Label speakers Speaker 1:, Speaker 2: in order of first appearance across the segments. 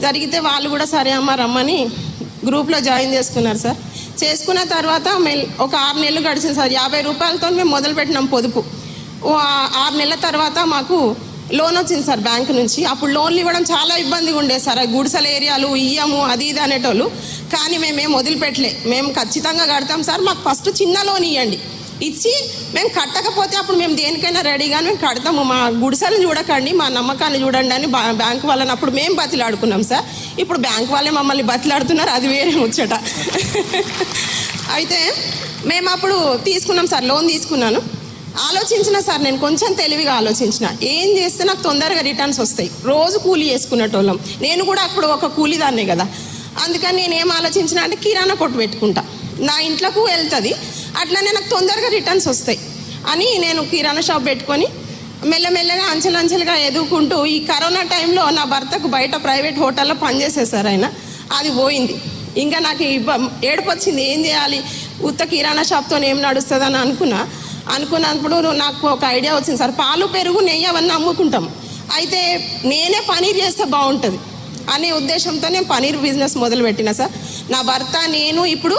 Speaker 1: జరిగితే వాళ్ళు కూడా సరే అమ్మ రమ్మని గ్రూప్లో జాయిన్ చేసుకున్నారు సార్. చేసుకున్న తర్వాత ఒక 6 నెలలు గడిచింది సార్. 50 రూపాయలతో మేము మొదలుపెట్టినాం పొదుపు. 6 నెలల తర్వాత మాకు లోన్ వచ్చింది సార్ బ్యాంకు నుంచి. అప్పుడు లోన్లు ఇవ్వడం చాలా ఇబ్బందిగా ఉండేది సార్. గుడిసెల ఏరియాలు ఇయ్యము అది ఇది అనేటోళ్ళు. కానీ మేమేం వదిలిపెట్టలే. మేము ఖచ్చితంగా కడతాం సార్, మాకు ఫస్ట్ చిన్న లోన్ ఇవ్వండి, ఇచ్చి మేము కట్టకపోతే అప్పుడు మేము దేనికైనా రెడీగా మేము కడతాము, మా గుడిసెలను చూడకండి, మా నమ్మకాన్ని చూడండి అని బ్యాంకు వాళ్ళని అప్పుడు మేము బతిలాడుకున్నాం సార్. ఇప్పుడు బ్యాంకు వాళ్ళే మమ్మల్ని బతిలాడుతున్నారు, అది వేరే ముచ్చట. అయితే మేము అప్పుడు తీసుకున్నాం సార్, లోన్ తీసుకున్నాను. ఆలోచించిన సార్, నేను కొంచెం తెలివిగా ఆలోచించిన, ఏం చేస్తే నాకు తొందరగా రిటర్న్స్ వస్తాయి. రోజు కూలీ చేసుకునేటోళ్ళం, నేను కూడా అప్పుడు ఒక కూలీదాన్నే కదా. అందుకని నేనేం ఆలోచించిన అంటే కిరాణా కొట్టు పెట్టుకుంటా, నా ఇంట్లోకి వెళ్తుంది, అట్లనే నాకు తొందరగా రిటర్న్స్ వస్తాయి అని నేను కిరాణా షాప్ పెట్టుకొని మెల్లమెల్లగా అంచెలంచెలుగా ఎదుగుకుంటూ ఈ కరోనా టైంలో నా భర్తకు బయట ప్రైవేట్ హోటల్లో పనిచేసేసారు ఆయన. అది పోయింది. ఇంకా నాకు ఏడుపు వచ్చింది, ఏం చేయాలి, ఉత్త కిరాణా షాప్తో ఏం నడుస్తుందని అనుకున్నప్పుడు నాకు ఒక ఐడియా వచ్చింది సార్. పాలు పెరుగు నెయ్యి అవన్నీ అమ్ముకుంటాం, అయితే నేనే పనీర్ చేస్తే బాగుంటుంది అనే ఉద్దేశంతో నేను పనీర్ బిజినెస్ మొదలుపెట్టిన సార్. నా భర్త నేను ఇప్పుడు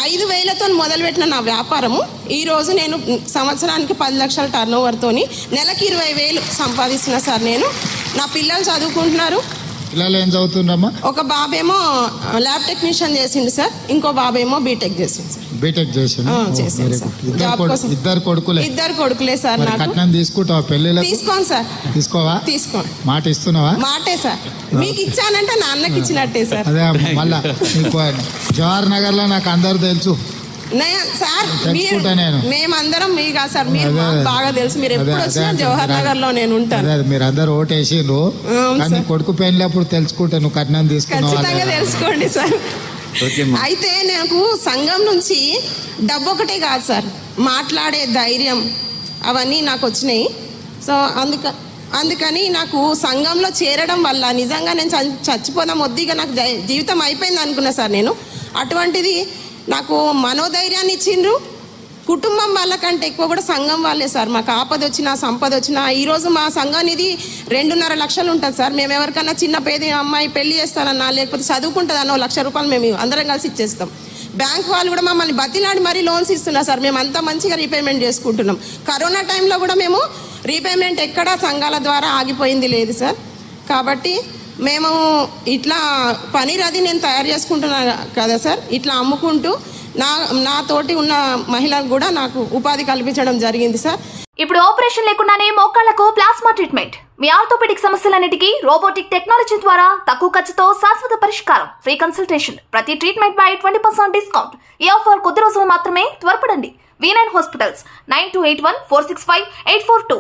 Speaker 1: 5,000తో మొదలుపెట్టిన నా వ్యాపారము ఈరోజు నేను సంవత్సరానికి 10 లక్షల టర్నోవర్తోని నెలకి 20,000 సంపాదిస్తున్నా సార్. నేను నా పిల్లలు చదువుకుంటున్నారు.
Speaker 2: పిల్లలు ఏం చదువుతున్నారమ్మా?
Speaker 1: ఒక బాబేమో ల్యాబ్ టెక్నీషియన్ చేసిండు సార్, ఇంకో బాబేమో బీటెక్ చేసిండు సార్.
Speaker 2: బీటెక్ చేసిండు. ఇద్దరు
Speaker 1: కొడుకులే సార్. నాకు
Speaker 2: కట్నం తీసుకుంటావా పెళ్ళిలో?
Speaker 1: తీసుకోండి సార్.
Speaker 2: తీసుకోవా?
Speaker 1: తీసుకోండి.
Speaker 2: మాట ఇస్తున్నావా?
Speaker 1: మాటే సార్, మీకు ఇచ్చానంటే నా అన్నకి ఇచ్చినట్టే సార్.
Speaker 2: అదే మళ్ళా జవహర్ నగర్ లో నాకు అందరు తెలుసు
Speaker 1: సార్, మేమందరం మీ కాదు సార్, మీరు బాగా తెలుసు. మీరు ఎప్పుడు వచ్చినా జవహర్ నగర్ లో నేను ఉంటాను.
Speaker 2: మీరు అందరు ఓటేసిండ్రు, కానీ కొడుకు పెళ్ళప్పుడు తెలుసుకుంటా నువ్వు కట్నం తీసుకున్నావు.
Speaker 1: ఖచ్చితంగా తెలుసుకోండి సార్. అయితే నాకు సంఘం నుంచి డబ్బు ఒకటే కాదు సార్, మాట్లాడే ధైర్యం అవన్నీ నాకు వచ్చినాయి. సో అందుకని నాకు సంఘంలో చేరడం వల్ల నిజంగా నేను చచ్చిపోదాం వద్దిగా నాకు జీవితం అయిపోయింది అనుకున్నా సార్ నేను. అటువంటిది నాకు మనోధైర్యాన్ని ఇచ్చిండ్రు. కుటుంబం వాళ్ళకంటే ఎక్కువ కూడా సంఘం వాళ్ళే సార్. మాకు ఆపద వచ్చినా సంపద వచ్చినా, ఈరోజు మా సంఘానిది 2.5 లక్షలు ఉంటుంది సార్. మేము ఎవరికన్నా చిన్న పేద అమ్మాయి పెళ్లి చేస్తానన్నా, లేకపోతే చదువుకుంటుందన్న 1,00,000 రూపాయలు మేము అందరం కలిసి ఇచ్చేస్తాం. బ్యాంక్ వాళ్ళు కూడా మమ్మల్ని బతిలాడి మరీ లోన్స్ ఇస్తున్నారు సార్. మేము అంతా మంచిగా రీపేమెంట్ చేసుకుంటున్నాం. కరోనా టైంలో కూడా మేము రీపేమెంట్ ఎక్కడా సంఘాల ద్వారా ఆగిపోయింది లేదు సార్. కాబట్టి మేము ఇట్లా పనీర్ అది నేను తయారు చేసుకుంటున్నా కదా సార్, ఇట్లా అమ్ముకుంటూ నాతోటి ఉన్న మహిళలకు కూడా నాకు ఉపాధి కల్పించడం జరిగింది సార్.
Speaker 3: ఇప్పుడు ఆపరేషన్ లేకుండానే మోకాళ్లకు ప్లాస్మా ట్రీట్మెంట్, మీ ఆర్థోపెడిక్ సమస్యలన్నిటికీ రోబోటిక్ టెక్నాలజీ ద్వారా తక్కువ ఖర్చుతో శాశ్వత పరిష్కారం, ఫ్రీ కన్సల్టేషన్, ప్రతి ట్రీట్మెంట్ పై 20% డిస్కౌంట్. ఈ ఆఫర్ కొద్ది రోజులు మాత్రమే, త్వరపడండి. V9 hospitals 9281465842.